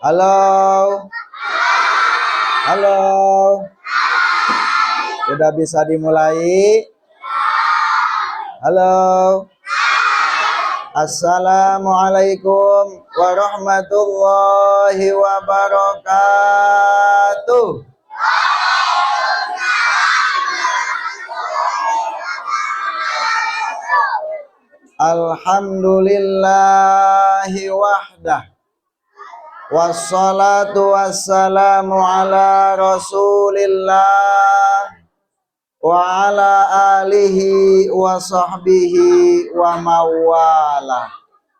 Halo. Halo. Sudah bisa dimulai? Halo. Assalamualaikum warahmatullahi wabarakatuh. Alhamdulillahi wahdah. Wassalatu wassalamu ala rasulillah wa ala alihi wa sahbihi wa mawala.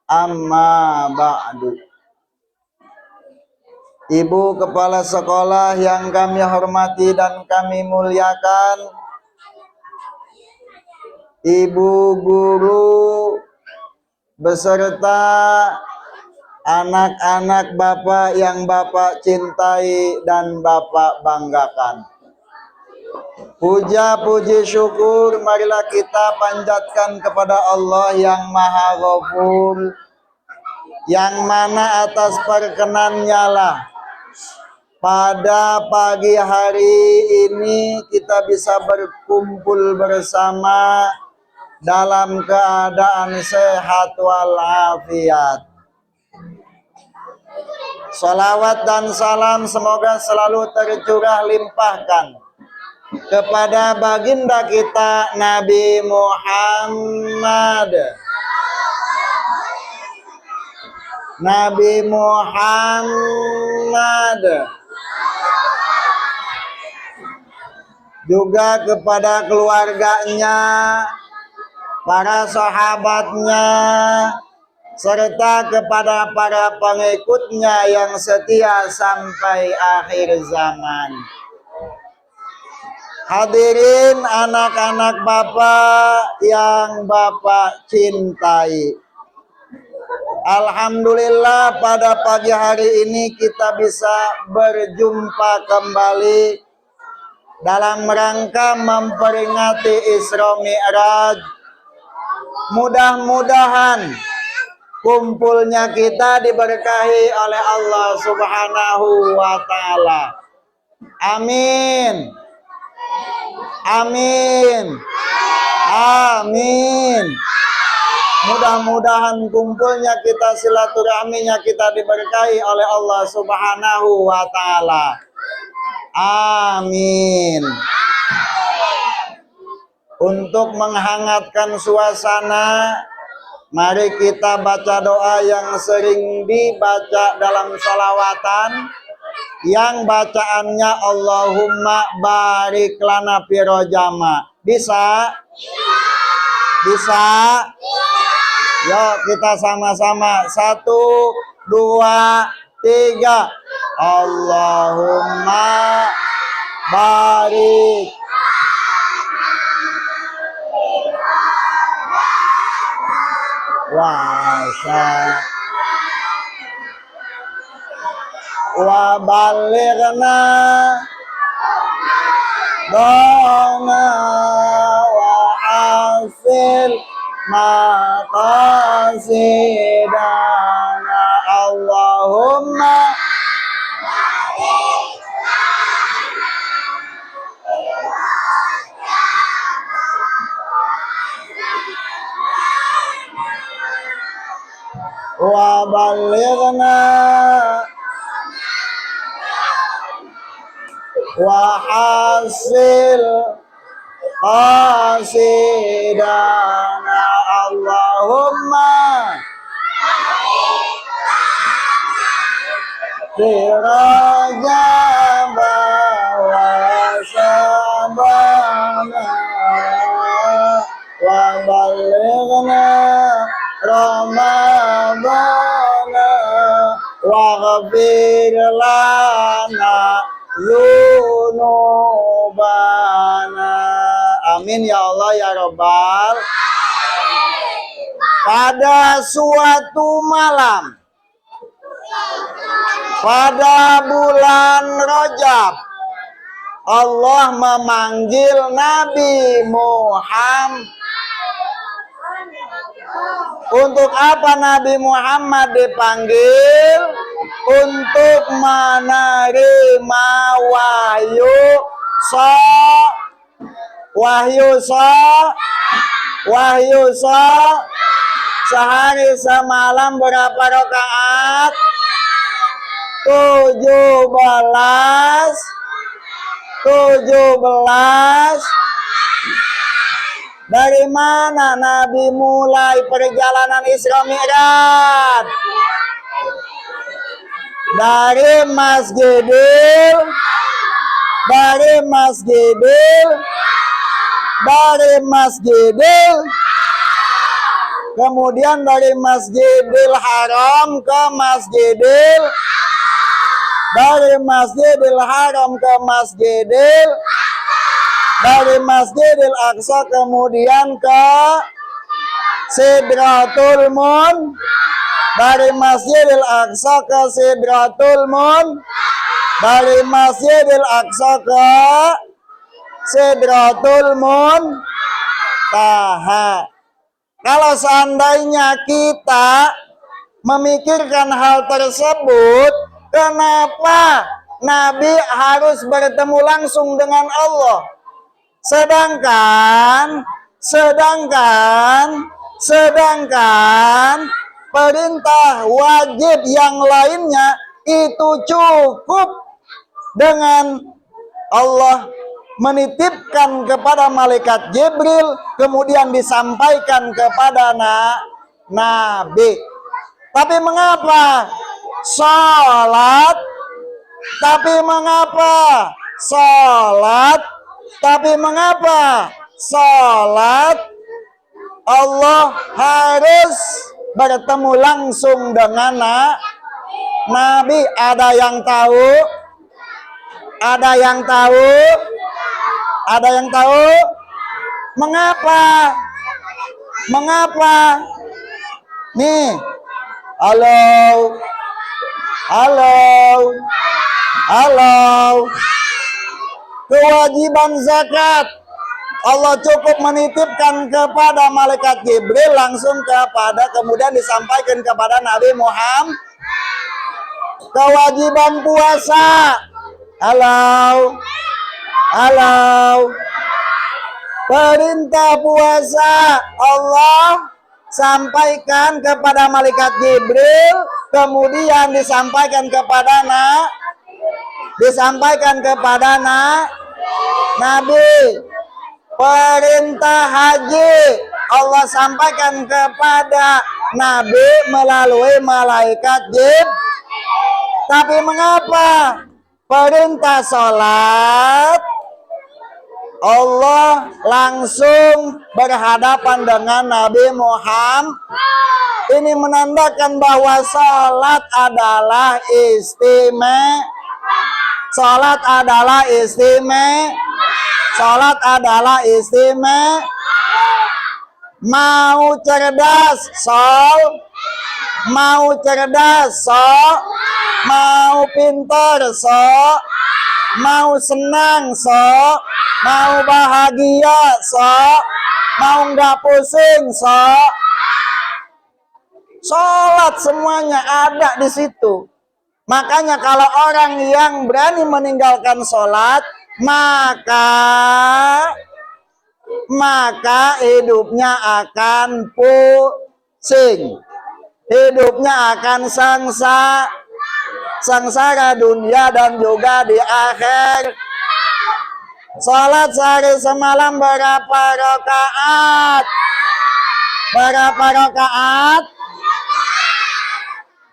Amma ba'du. Ibu kepala sekolah yang kami hormati dan kami muliakan, ibu guru beserta anak-anak Bapak yang Bapak cintai dan Bapak banggakan. Puja puji syukur marilah kita panjatkan kepada Allah yang Maha Ghafur, yang mana atas perkenannya lah pada pagi hari ini kita bisa berkumpul bersama dalam keadaan sehat walafiat. Salawat dan salam semoga selalu tercurah limpahkan kepada baginda kita Nabi Muhammad. Nabi Muhammad. Juga kepada keluarganya, para sahabatnya, serta kepada para pengikutnya yang setia sampai akhir zaman. Hadirin anak-anak Bapak yang Bapak cintai, alhamdulillah pada pagi hari ini kita bisa berjumpa kembali dalam rangka memperingati Isra Mi'raj. Mudah-mudahan kumpulnya kita diberkahi oleh Allah Subhanahu wa Ta'ala. Amin. Amin. Amin. Mudah-mudahan kumpulnya kita, silaturahminya kita diberkahi oleh Allah Subhanahu wa Ta'ala. Amin. Untuk menghangatkan suasana, mari kita baca doa yang sering dibaca dalam sholawatan, yang bacaannya Allahumma barik lana fi rojama. Bisa? Bisa? Yuk kita sama-sama. 1, 2, 3. Allahumma barik. Wa balighna dona wa hasil maqasidana. Allahumma wa balighna wa hasil qasidana. Allahumma firajaba wa sabana wa balighna ramadana wa ghafir lana dzunubana. Amin ya Allah ya Rabbal. Pada suatu malam pada bulan Rajab, Allah memanggil Nabi Muhammad. Untuk apa Nabi Muhammad dipanggil? untuk menerima wahyu sehari semalam berapa rakaat? 17. Dari mana Nabi mulai perjalanan Isra Mi'raj? Dari Masjidil, kemudian dari Masjidil Haram ke dari Masjidil Aqsa kemudian ke Sidratul Muntaha, dari Masjidil Aqsa ke Sidratul Muntaha, dari Masjidil Aqsa ke Sidratul Muntaha. Kalau seandainya kita memikirkan hal tersebut, kenapa Nabi harus bertemu langsung dengan Allah? Sedangkan perintah wajib yang lainnya itu cukup dengan Allah menitipkan kepada malaikat Jibril, kemudian disampaikan kepada Nabi. Tapi mengapa sholat? Allah harus bertemu langsung dengan Nabi? Ada yang tahu? Mengapa? Nih, halo. Kewajiban zakat Allah cukup menitipkan kepada malaikat Jibril langsung kemudian disampaikan kepada Nabi Muhammad. Kewajiban puasa, halo, perintah puasa Allah sampaikan kepada malaikat Jibril, kemudian disampaikan kepada Nabi. Perintah haji Allah sampaikan kepada Nabi melalui malaikat Jibril. Tapi mengapa perintah sholat Allah langsung berhadapan dengan Nabi Muhammad? Ini menandakan bahwa sholat adalah istimewa. Mau cerdas, mau pintar, mau senang, mau bahagia, mau nggak pusing, sholat semuanya ada di situ. Makanya kalau orang yang berani meninggalkan sholat, maka hidupnya akan pusing, hidupnya akan sengsara dunia dan juga di akhir. Sholat sehari semalam berapa rakaat?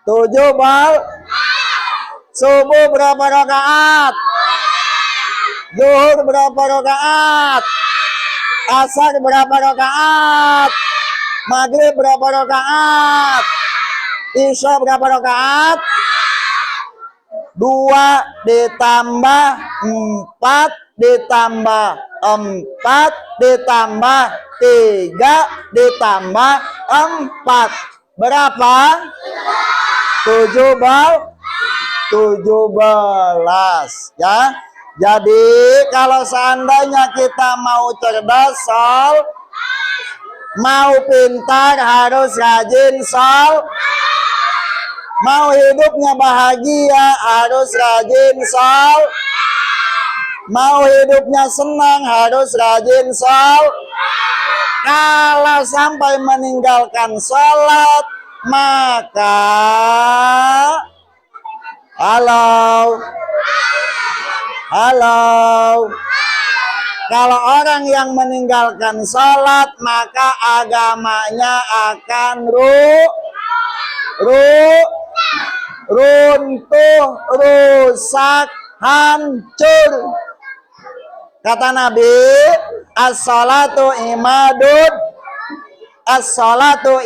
7 bal. Subuh berapa rakaat? Zuhur berapa rakaat? Asar berapa rakaat? Maghrib berapa rakaat? Isya berapa rakaat? 2 ditambah 4 ditambah 4 ditambah 3 ditambah 4 berapa? 17 ya. Jadi kalau seandainya kita mau cerdas, mau pintar, harus rajin Mau hidupnya bahagia harus rajin Mau hidupnya senang harus rajin Kalau sampai meninggalkan sholat, maka halo. Kalau orang yang meninggalkan sholat, maka agamanya akan runtuh, rusak, hancur. Kata Nabi, as-salatu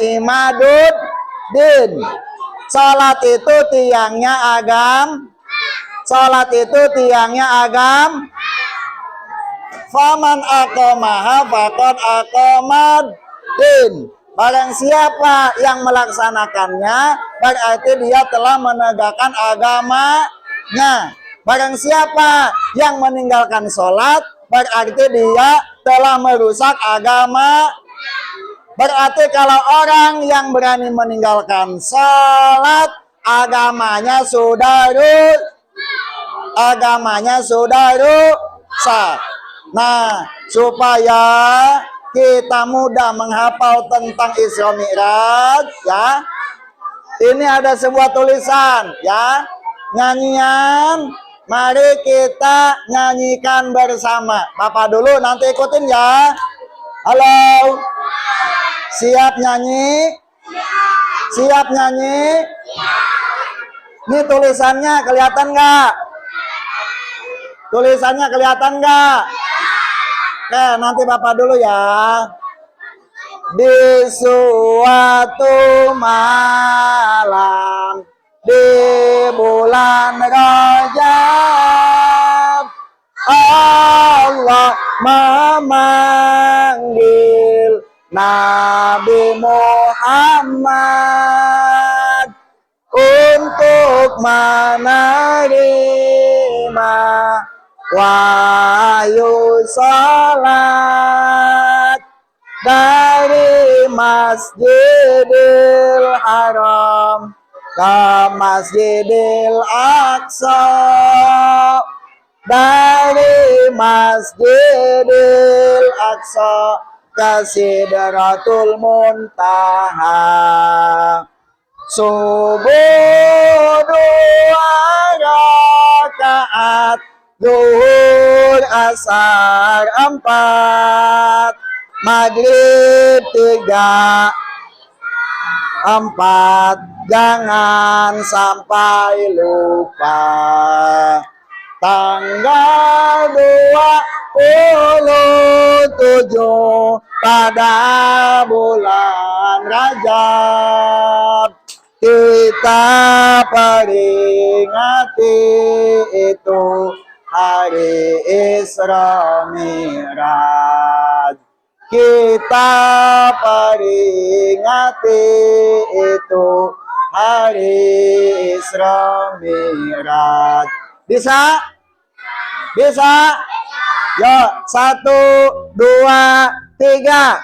imadud din. Salat itu tiangnya agam. Faman aqamaha faqad aqamad din. Barang siapa yang melaksanakannya, berarti dia telah menegakkan agamanya. Barang siapa yang meninggalkan sholat, berarti dia telah merusak agama. Berarti kalau orang yang berani meninggalkan sholat, agamanya sudah rusak. Nah, supaya kita mudah menghafal tentang Isra Mi'raj, ya. Ini ada sebuah tulisan, ya. Nyanyian, mari kita nyanyikan bersama. Bapak dulu, nanti ikutin ya. Halo. Siap nyanyi? Ini tulisannya kelihatan nggak? Oke, nanti Bapak dulu ya. Di suatu malam di bulan Rajab, Allah memanggil Nabi Muhammad untuk menerima wahyu salat dari Masjidil Haram ke Masjidil Aqsa, dari Masjidil Aqsa ke Sidratul Muntaha. Subuh 2 rakaat, zuhur asar 4, maghrib 3, 4. Jangan sampai lupa. Tanggal 27 pada bulan Rajab, kita peringati itu hari Isra Mi'raj. Kita peringati itu hari Isra Mi'raj. Bisa? Yuk, 1, 2, 3.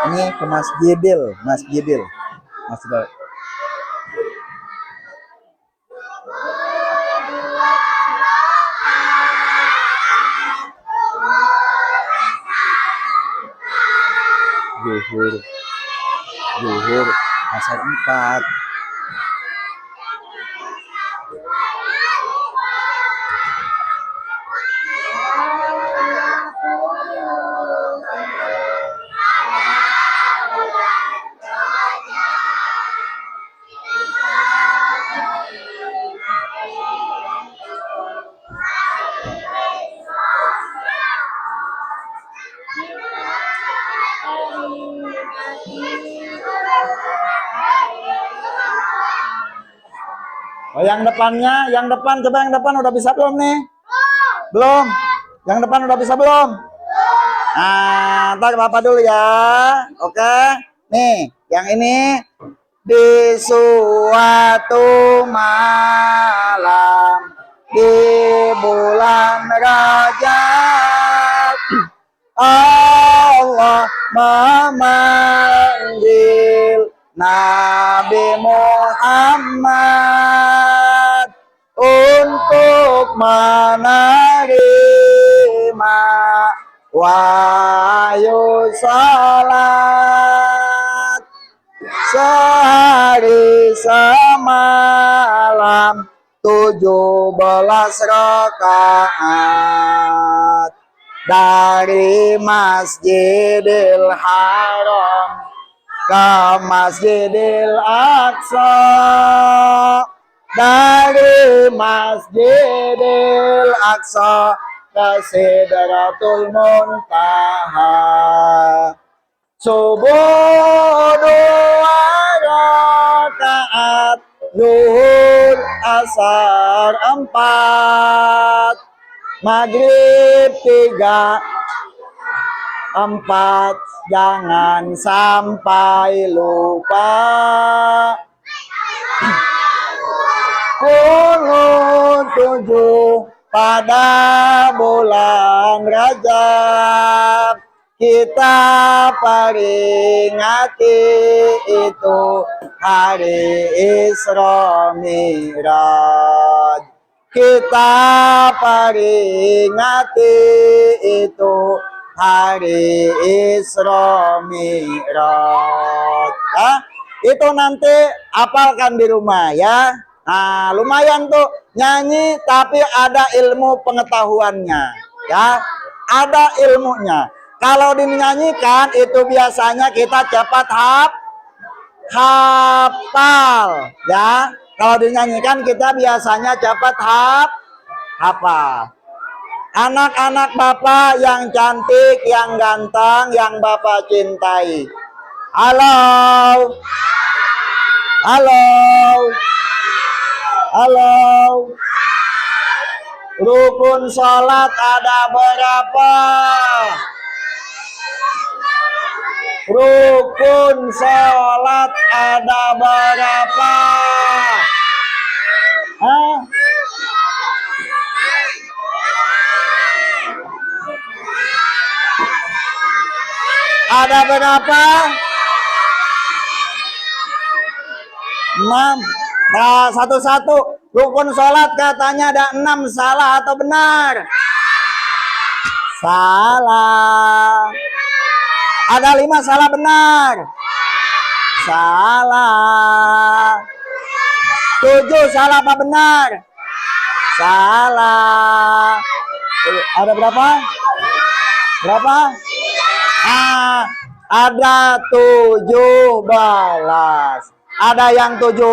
Ini ke Masjidil. Zuhur asar 4. Oh, yang depannya, yang depan, coba yang depan udah bisa belum nih? Belum. Yang depan udah bisa belum? Nah, ntar Bapak dulu ya. Oke. Nih, yang ini di suatu malam di bulan Rajab Allah memanggil Nabi Muhammad untuk menerima wahyu salat sehari semalam 17 rakaat dari Masjidil Haram ke Masjidil Aqsa, dari Masjidil Aqsa ke Sidratul Muntaha. Subuh 2 rakaat, zuhur asar 4, maghrib 3, 4, jangan sampai lupa. Kunut 7 pada bulan Rajab, kita peringati itu hari Isra Mi'raj. Kita peringati itu hari Isra Mi'raj. Nah, itu nanti hafalkan di rumah ya. Nah, lumayan tuh nyanyi tapi ada ilmu pengetahuannya ya. Ada ilmunya. Kalau dinyanyikan itu biasanya kita cepat hafal ya. Kalau dinyanyikan kita biasanya cepat hafal. Anak-anak Bapak yang cantik, yang ganteng, yang Bapak cintai. Halo. Halo. Halo. Rukun sholat ada berapa? Rukun sholat ada berapa? Hah? Ada berapa? 6. Nah, satu-satu. Rukun sholat katanya ada 6. Salah atau benar? Salah. Ada 5 salah benar? Salah. 7 salah apa benar? Salah. Ada berapa? Berapa? Ah, ada 17. Ada yang 17,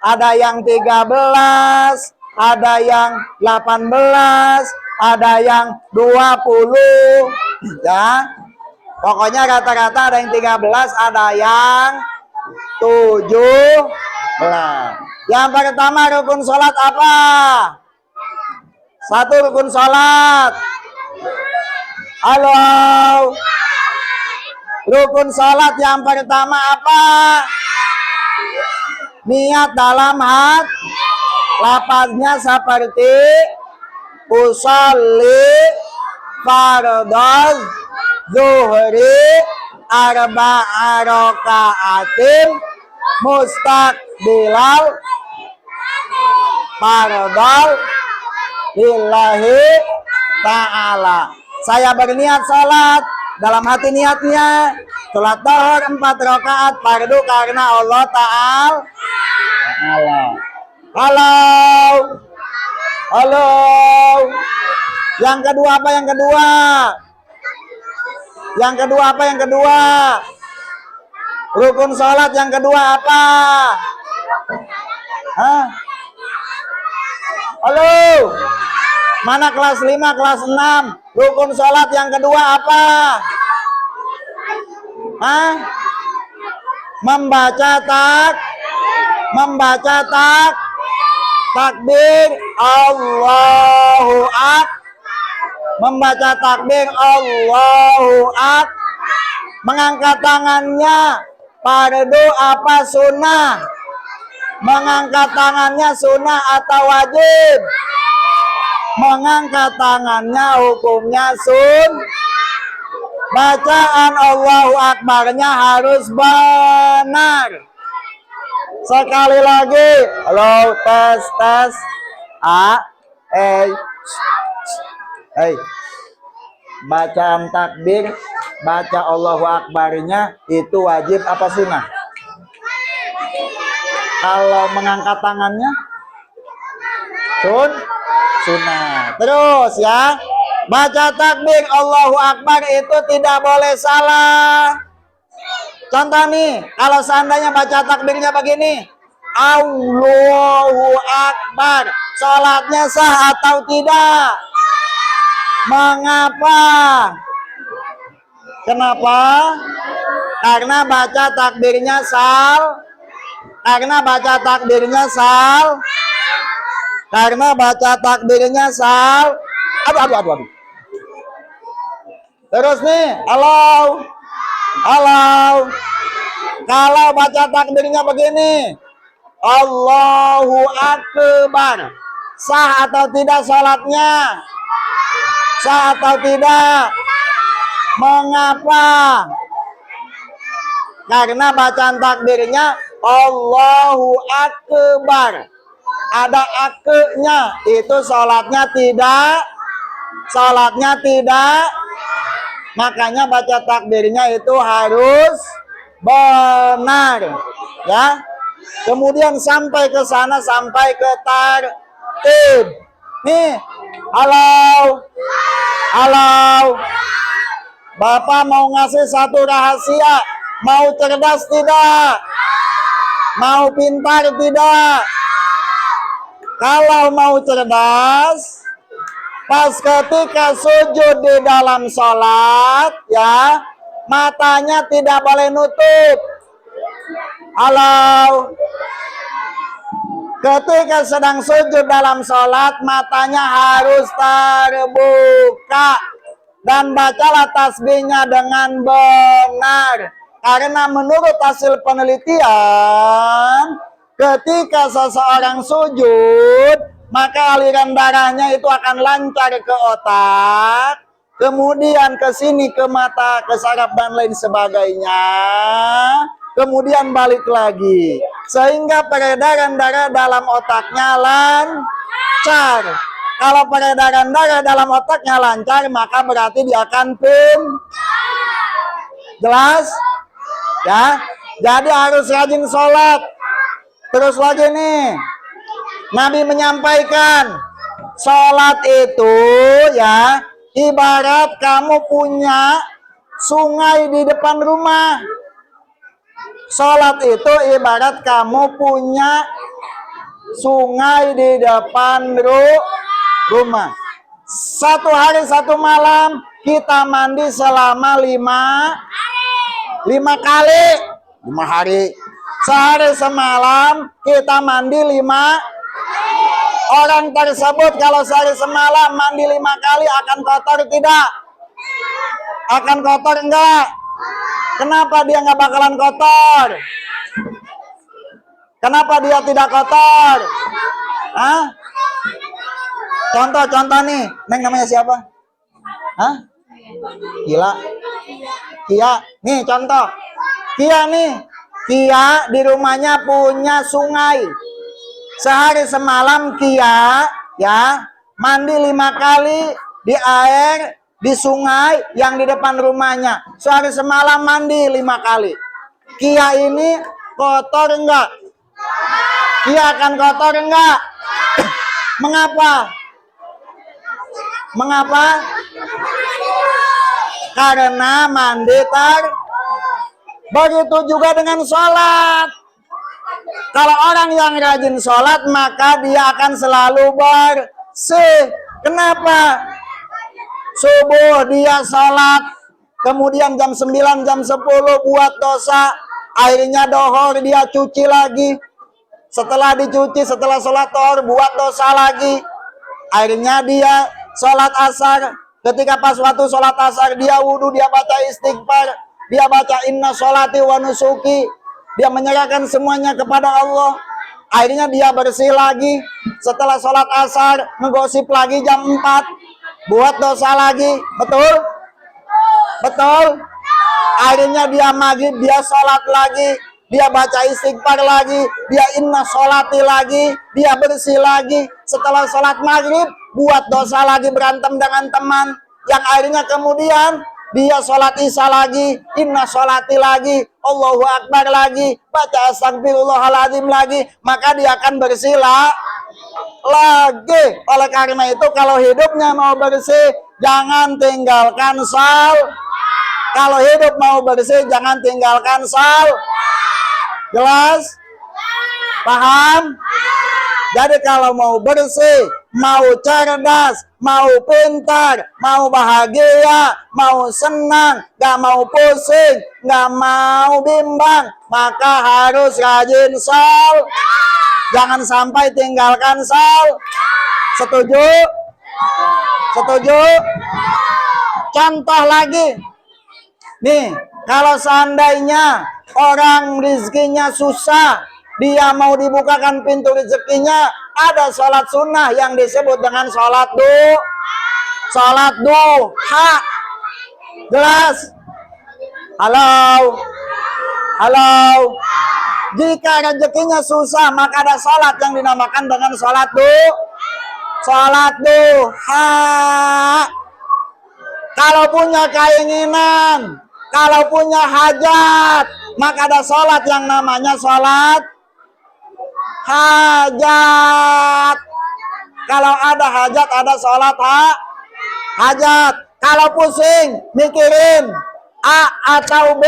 ada yang 13, ada yang 18, ada yang 20 ya. Pokoknya rata-rata ada yang 13, ada yang 17. Yang pertama rukun sholat apa? 1 rukun sholat. Halo. Rukun sholat yang pertama apa? Niat dalam hati. Lafaznya seperti usolli fardhaz zuhri arba'a raka'atin mustaqbilal fardhal lillahi ta'ala. Saya berniat sholat, dalam hati niatnya sholat zuhur 4 rakaat fardu karena Allah Ta'ala. Halo. Halo. Yang kedua apa yang kedua? Yang kedua apa yang kedua? Rukun sholat yang kedua apa? Hah? Halo? Mana kelas 5, kelas 6? Rukun sholat yang kedua apa? Hah? Membaca takbir Allahu Akbar. Membaca takbir Allahu Akbar. Mengangkat tangannya fardu apa sunnah? Mengangkat tangannya sunnah atau wajib? Mengangkat tangannya hukumnya bacaan Allahu Akbarnya harus benar. Sekali lagi, halo, tes. Bacaan takbir, baca Allahu Akbarnya itu wajib apa sunnah? Kalau mengangkat tangannya sunnah. Terus ya, baca takbir Allahu Akbar itu tidak boleh salah. Contoh nih, kalau seandainya baca takbirnya begini, Allahu Akbar, salatnya sah atau tidak? Mengapa? Kenapa? Karena baca takbirnya sal. Aduh. Terus nih, halo. Kalau baca takbirnya begini, Allahu Akbar, sah atau tidak sholatnya? Sah atau tidak? Mengapa? Karena bacaan takbirnya Allahu Akbar, ada akenya, itu sholatnya tidak. Makanya baca takbirnya itu harus benar, ya. Kemudian sampai ke sana, sampai ke tartib. Nih, halo. Bapak mau ngasih satu rahasia. Mau cerdas tidak? Mau pintar tidak? Kalau mau cerdas, pas ketika sujud di dalam sholat, ya, matanya tidak boleh nutup. Halo. Ketika sedang sujud dalam sholat, matanya harus terbuka. Dan bacalah tasbihnya dengan benar. Karena menurut hasil penelitian, ketika seseorang sujud, maka aliran darahnya itu akan lancar ke otak, kemudian ke sini, ke mata, ke saraf, dan lain sebagainya. Kemudian balik lagi, sehingga peredaran darah dalam otaknya lancar. Kalau peredaran darah dalam otaknya lancar, maka berarti dia akan jelas? Ya, jadi harus rajin sholat. Terus lagi nih, Nabi menyampaikan, sholat itu ya ibarat kamu punya sungai di depan rumah. Sholat itu ibarat kamu punya sungai di depan rumah. Satu hari satu malam kita mandi selama 5 hari. Sehari semalam kita mandi 5. Orang tersebut kalau sehari semalam mandi 5 kali akan kotor tidak? Akan kotor enggak? Kenapa dia nggak bakalan kotor? Kenapa dia tidak kotor? Hah? Contoh nih, Neng namanya siapa? Hah? Kia. Nih contoh. Kia di rumahnya punya sungai. Sehari semalam Kia ya mandi 5 kali di air di sungai yang di depan rumahnya. Sehari semalam mandi 5 kali. Kia ini kotor enggak? Kia akan kotor enggak? Mengapa? karena mandi begitu juga dengan sholat. Kalau orang yang rajin sholat, maka dia akan selalu bersih. Kenapa? Subuh dia sholat, kemudian jam 9, jam 10 buat dosa, akhirnya dohor dia cuci lagi. Setelah dicuci, setelah sholat dohor buat dosa lagi. Akhirnya dia sholat asar. Ketika pas waktu sholat asar, dia wudhu, dia baca istighfar, dia baca inna sholati wa nusuki, dia menyerahkan semuanya kepada Allah. Akhirnya dia bersih lagi. Setelah sholat asar, ngegosip lagi jam 4, buat dosa lagi. Betul? Betul? Akhirnya dia maghrib, dia sholat lagi, dia baca istighfar lagi, dia inna sholati lagi, dia bersih lagi. Setelah sholat maghrib, buat dosa lagi, berantem dengan teman, yang akhirnya kemudian dia sholat isya lagi, inna sholati lagi, Allahu Akbar lagi, baca astagfirullahaladzim lagi, maka dia akan bersih lagi. Oleh karena itu, kalau hidupnya mau bersih, jangan tinggalkan Kalau hidup mau bersih, jangan tinggalkan Jelas? Paham? Jadi kalau mau bersih, mau cerdas, mau pintar, mau bahagia, mau senang, gak mau pusing, gak mau bimbang, maka harus rajin Jangan sampai tinggalkan Setuju? Setuju? Contoh lagi. Nih, kalau seandainya orang rizkinya susah, dia mau dibukakan pintu rezekinya, ada sholat sunnah yang disebut dengan sholat duha. Jelas? Halo? Jika rezekinya susah, maka ada sholat yang dinamakan dengan sholat duha. Kalau punya keinginan, kalau punya hajat, maka ada sholat yang namanya sholat hajat. Kalau ada hajat, ada sholat hajat. Kalau pusing mikirin A atau B,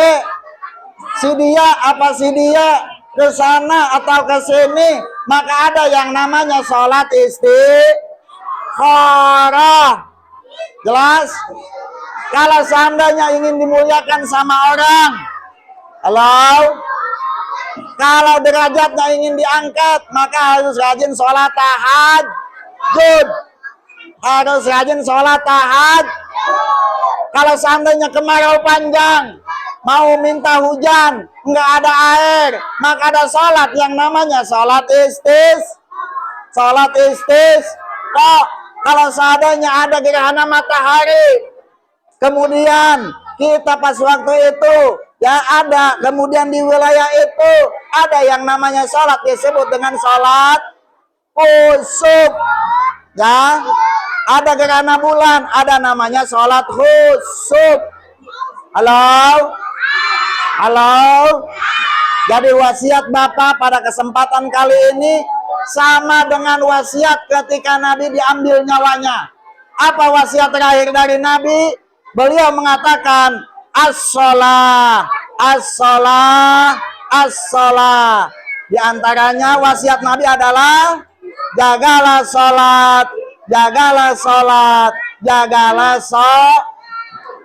si dia apa si dia, ke sana atau ke sini, maka ada yang namanya sholat istikharah. Jelas? Kalau seandainya ingin dimuliakan sama orang, kalau derajatnya ingin diangkat, maka harus rajin sholat tahajud. Harus rajin sholat tahajud. Kalau seandainya kemarau panjang, mau minta hujan, nggak ada air, maka ada sholat yang namanya sholat Kalau seandainya ada gerhana matahari, kemudian kita pas waktu itu ya ada, kemudian di wilayah itu ada yang namanya sholat disebut dengan sholat khusuf. Ya, ada gerhana bulan, ada namanya sholat khusuf. Halo. Jadi wasiat Bapak pada kesempatan kali ini sama dengan wasiat ketika Nabi diambil nyawanya. Apa wasiat terakhir dari Nabi? Beliau mengatakan as-shalah. Di antaranya wasiat Nabi adalah jagalah sholat.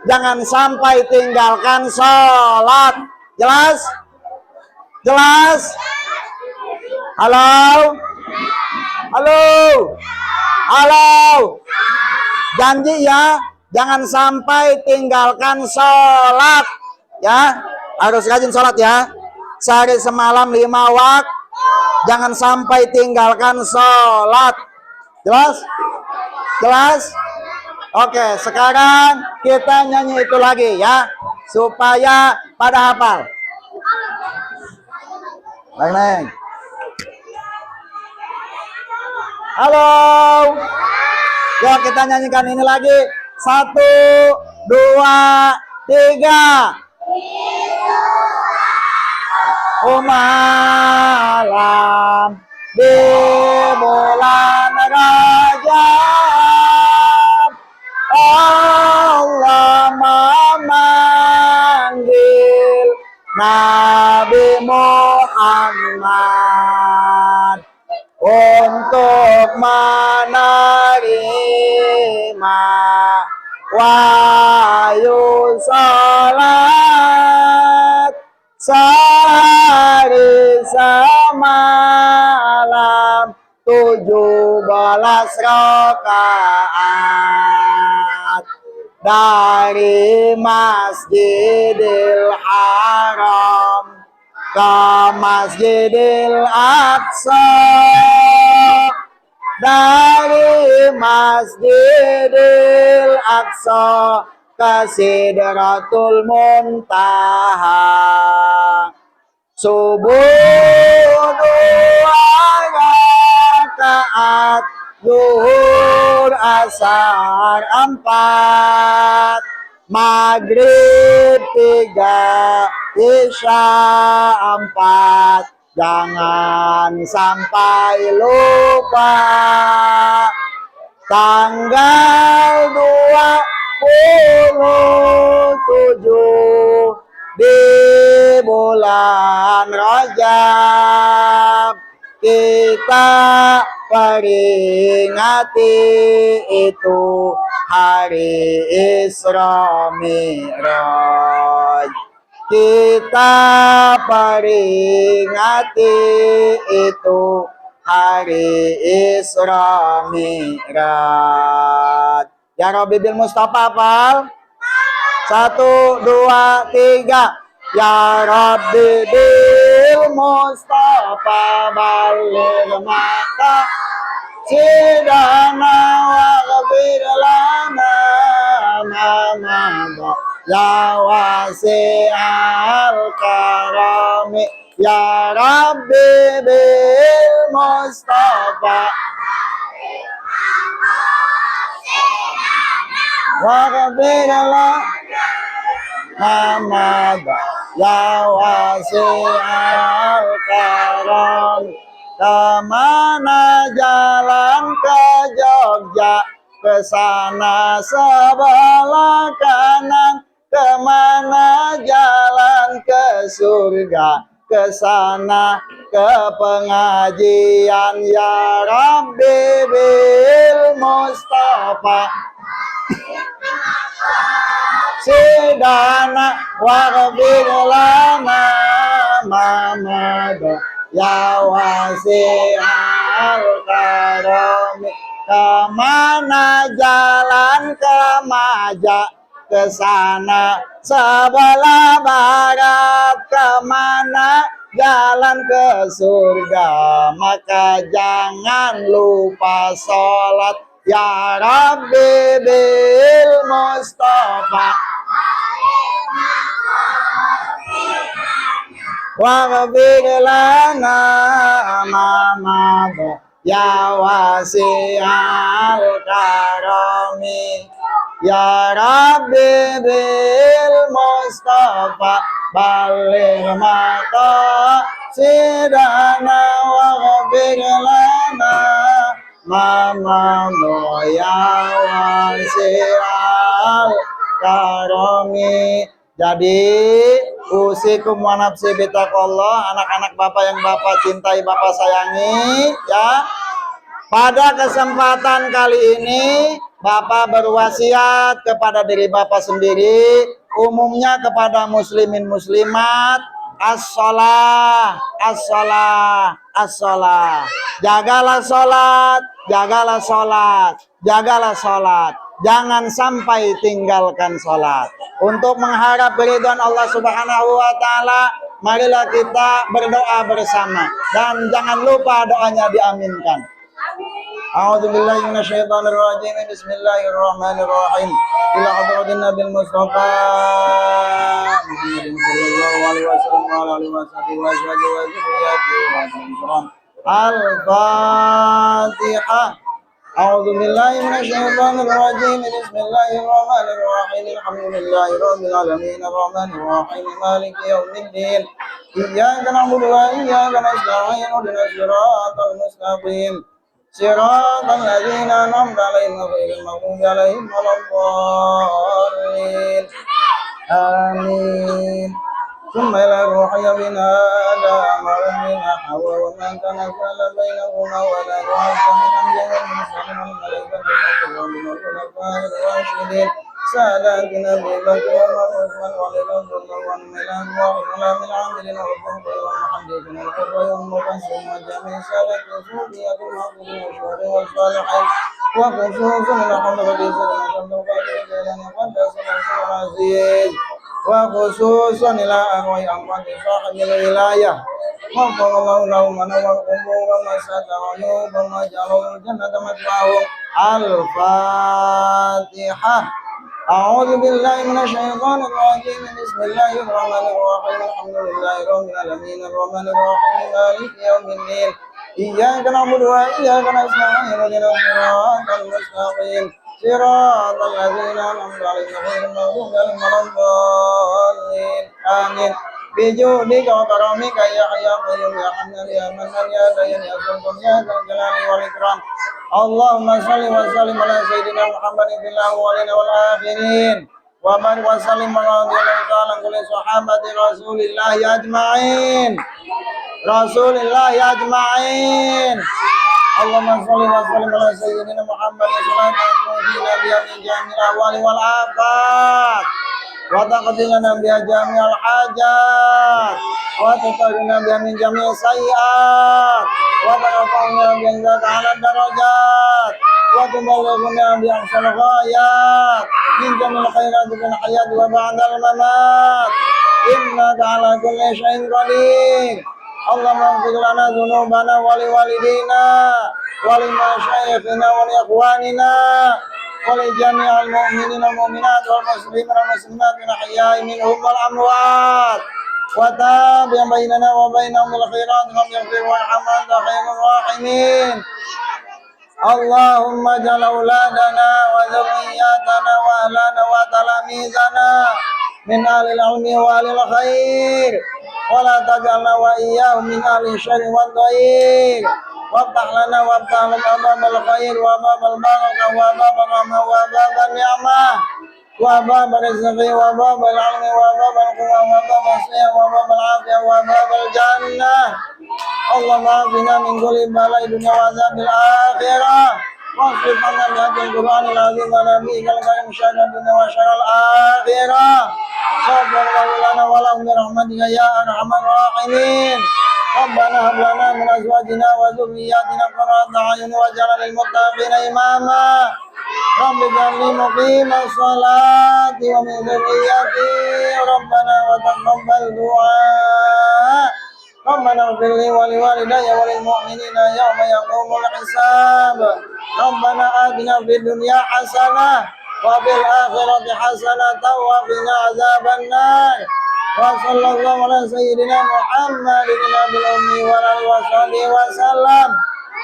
Jangan sampai tinggalkan sholat. Jelas? Halo. Janji ya, jangan sampai tinggalkan sholat. Ya, harus rajin sholat ya. Sehari semalam 5 waktu. Jangan sampai tinggalkan sholat. Jelas? Oke, sekarang kita nyanyi itu lagi ya, supaya pada hafal. Neng. Halo. Yuk kita nyanyikan ini lagi. 1, 2, 3. Malam di bulan Rajab, Allah Nabi Muhammad untuk menerima wahyu salat sehari semalam 17 rakaat dari Masjidil Haram ke Masjidil Aqsa, dari Masjidil Aqsa ke Sidratul Muntaha. Subuh 2 rakaat, zuhur asar 4, maghrib 3, isya 4. Jangan sampai lupa tanggal 27 di bulan Rajab kita peringati itu hari Isra Mi'raj. Kita peringati itu hari Isra Mi'raj. Ya Rabbi bil Mustafa hafal? 1, 2, 3. Ya Rabbi bil Mustafa baligh maka sidana wa ghfir lana ma ya wasi'al karami ya Rabbi bil Mustafa wa ghfir lana Muhammad ya wasi'al karam. Kemana jalan ke Jogja, ke sana sebelah kanan. Kemana jalan ke surga, ke sana ke pengajian. Ya Rabbi bil Mustafa sidana waghfir lana Muhammad ya wasi'al karami. Kemana jalan ke Maja, ke sana sebelah barat. Kemana jalan ke surga, maka jangan lupa sholat. Ya Rabbi bil Mustafa waghfir lana Muhammad ya wasi'al karami. Ya Rabbi bil Mustafa baligh maqasidana waghfir lana Muhammad ya wasi'al karami. Jadi usikum wa nafsi bitaqallah, anak-anak Bapak yang Bapak cintai, Bapak sayangi ya. Pada kesempatan kali ini Bapak berwasiat kepada diri Bapak sendiri, umumnya kepada muslimin muslimat, as-shalah, as-shalah, as-shalah. Jagalah salat, jagalah salat, jagalah salat. Jangan sampai tinggalkan salat. Untuk mengharap keridhaan Allah Subhanahu wa taala, marilah kita berdoa bersama dan jangan lupa doanya diaminkan. A'udzubillahi minasyaitonir rajim. Bismillahirrahmanirrahim. Ila hadratin Nabil Mustafa Muhammadin sallallahu alaihi wasallam wa alihi wasallam wa sallam. Al-Fatihah. أعوذ بالله من الشيطان الرجيم بسم الله الرحمن الرحيم الحمد لله رب العالمين الرحمن الرحيم مالك يوم الدين إياك نعبد وإياك نستعين اهدنا الصراط المستقيم صراط الذين أنعمت عليهم غير المغضوب عليهم ولا الضالين آمين ثم إلى روح بن آدم وأمنا حواء ومن تنزل بينهما ولا يعز من أنبياء المرسلين والملائكة ومن الخلفاء الراشدين سادات نبي بكر وعمر وعثمان وعلي رضي الله عنهم إلى أنواع العلماء العاملين والفقهاء والمحدثين والقراء والمفسرين وجميع سلف الصوفية المحققين والشهداء والصالحين وخصوصا الحمد لله وسلم وقدس العزيز وخصوصا إلى أرواح أموات صاحب الولاية غفر الله لهم ونور قبورهم وستر عيوبهم وجعلهم الجنة مثواهم. الفاتحة. أعوذ بالله من الشيطان الرجيم. بسم الله الرحمن الرحيم. الحمد لله رب العالمين الرحمن الرحيم مالك يوم الدين إياك نعبد وإياك نستعين اهدنا الصراط المستقيم صراط الذين أنعمت عليهم غير المغضوب عليهم ولا الضالين آمين. بجودك وكرمك يا حي يا قيوم يا حنان يا منان يا ديان يا سلطان يا ذا الجلال والإكرام. اللهم صل وسلم على سيدنا محمد في الأولين والآخرين وبارك وسلم ورضي الله تعالى عن كل صحابة رسول الله أجمعين اللهم صل وسلم على سيدنا محمد صلاة تؤتينا بها من جميع الأهوال والآفات وتقضي لنا بها جميع الحاجات وتطهرنا بها من جميع السيئات وترفعنا بها على الدرجات وتبلغنا بأحسن الغايات من جميع الخيرات في الحياة وبعد الممات إنك على كل شيء قدير. اللهم اغفر لنا ذنوبنا ولوالدينا ولمشايخنا ولإخواننا ولجميع المؤمنين والمؤمنات والمسلمين والمسلمات الأحياء منهم والأموات وتابع بيننا وبينهم بالخيرات رب اغفر وارحم أنت خير الراحمين. اللهم اجعل أولادنا وذرياتنا وأهلنا وتلاميذنا من أهل العلم وأهل الخير ولا تجعلنا وإياهم من أهل الشر والضيق وافتح لنا وافتح لنا أبواب الخير وأبواب البركة وأبواب الرحمة وأبواب النعمة وأبواب الرزق وأبواب العلم وأبواب القوة وأبواب الصحة وأبواب العافية وأبواب الجنة. اللهم اعفنا من كل بلاء الدنيا وعذاب الآخرة واصرف عنا بحق القرآن العظيم ونبيك الكريم شر الدنيا وشر الآخرة. غفر لنا ولهم برحمتك يا أرحم الراحمين. ربنا هب لنا من أزواجنا وذرياتنا قرة أعين واجعلنا للمتقين إماما. رب اجعلني مقيم الصلاة ومن ذريتي ربنا وتقبل دعاء. ربنا اغفر لي ولوالدي وللمؤمنين يوم يقوم الحساب. ربنا آتنا في الدنيا حسنة وفي الآخرة حسنة وقنا عذاب النار. وصلى الله على سيدنا محمد النبي الأمي وعلى آله وصحبه وسلم.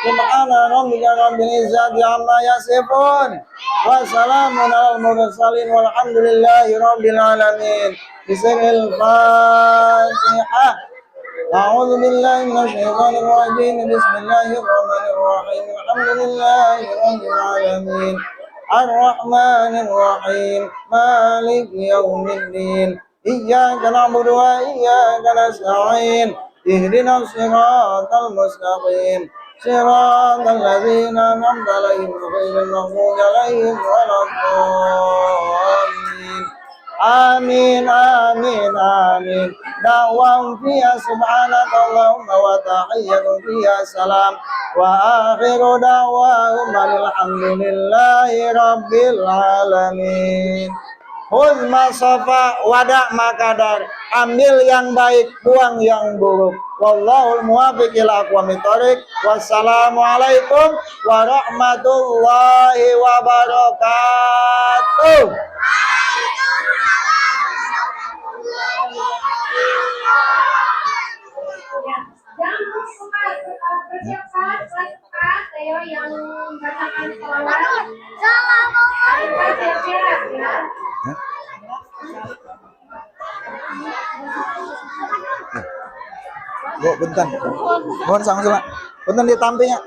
سبحان ربك رب العزة عما يصفون وسلام على المرسلين والحمد لله رب العالمين. بسم الفاتحة. أعوذ بالله من الشيطان الرجيم. بسم الله الرحمن الرحيم. الحمد لله رب العالمين الرحمن الرحيم مالك يوم الدين إياك نعبد وإياك نستعين اهدنا الصراط المستقيم صراط الذين أنعمت عليهم غير المغضوب عليهم ولا الضالين. آمين آمين آمين. دعواهم فيها سبحانك اللهم وتحية فيها سلام وآخر دعواهم الحمد لله رب العالمين. Huzma sofa wadak makadar. Ambil yang baik, buang yang buruk. Wallahul muwaffiq ila aqwamit thoriq. Wassalamualaikum warahmatullahi wabarakatuh. Jangan lupa persiapkan kelas Teo yang bacakan selawat. Siap-siap ya. Bu, bentar. Mohon sang sila. Bentar ditampilnya.